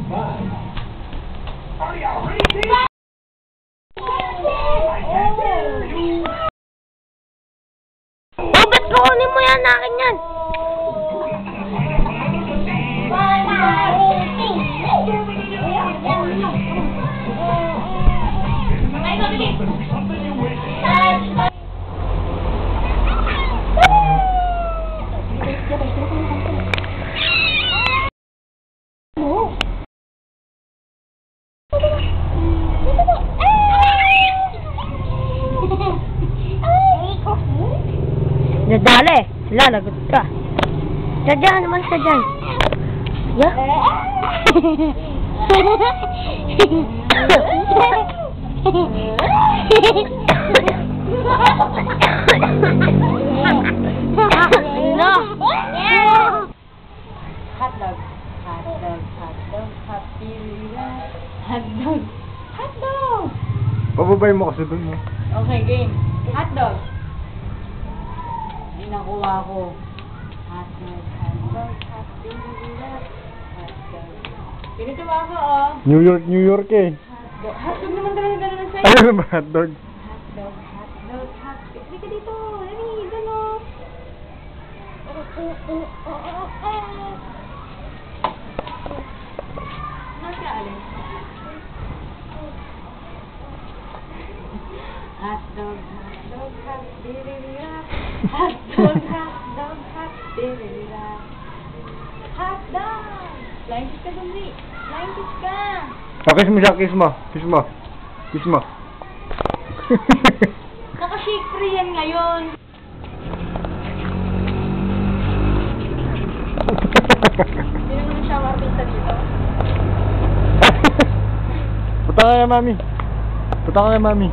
Are you ready? Ba't kukunin mo yan? Akin yan. Nadali, lalagot ka. Sadyan naman, sadyan. Ya? No. Hotdog. Hotdog, hotdog, hotdog, hotdog, hotdog. Pababay mo kasi dun mo. Okay, game. Hotdog. Ay, nakuha ko. Hotdog, hotdog, hotdog, hotdog. Ganito ba ako, oh? New York eh. Hotdog. Hotdog naman talaga gano'n sa'yo. Ano ba hotdog? Hotdog, hotdog, hotdog. Hindi ka dito. Dali, gano'n. Nasa alin? Hotdog, hotdog, hotdog, hotdog, hotdog, hotdog, hotdog. Flying kiss ka dun, Lee. Flying kiss ka. Kiss mo siya, kiss mo. Kiss mo. Kiss mo. Naka-shake free yan ngayon. Hindi naman siya marpinta dito. Punta ka kay mami. Punta ka kay mami.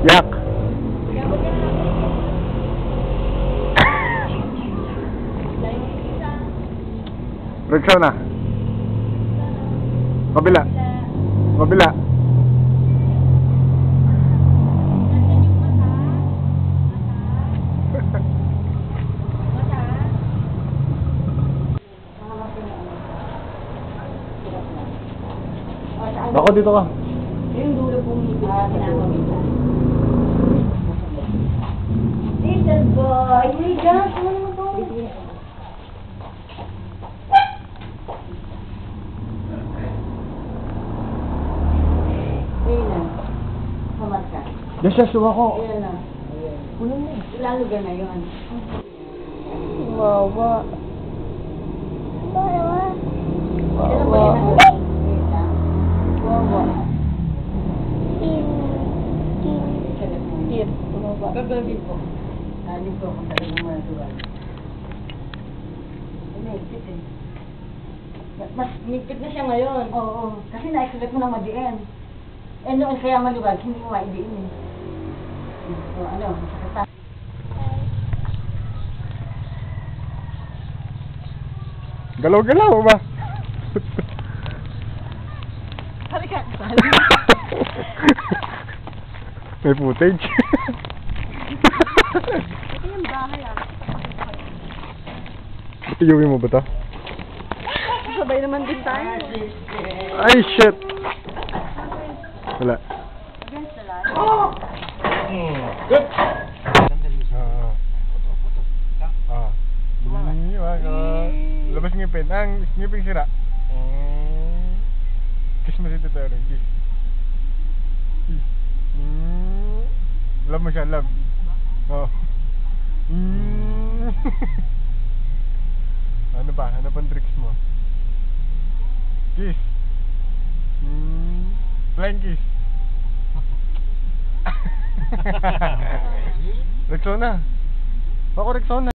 Yak. Rexona. Kabila. Kabila. Ako dito ka. Yung dulo pong pinapamita. Little boy, my God, ano naman to? Ayun na. Samat ka. Yes, yes, suwa ko. Ayun na. Ilang lugar na yun. Wawa. Wawa. Gagawin ko. Alim ko kung talagang matuwa. Mahigpit eh. Mas mahigpit na siya ngayon. Oo. Kasi na-expect mo na madiin. Eh noon kaya maluwag, hindi mo maidiin eh. So ano, masakita. Galaw-galaw ba? Halika. May footage. Ito yung bahay ah. Iuwi mo ba ito? Sabay naman din tayo. Ay, shit! Wala. Against the light. Oh! Good! Labas ngipin. Ang ngipin sira. Kiss mo si Tito Aaron. Kiss. Love mo siya, love. Oh. Ano ba? Ano pang tricks mo? Kiss. Flying kiss. Rexona. Ako Rexona.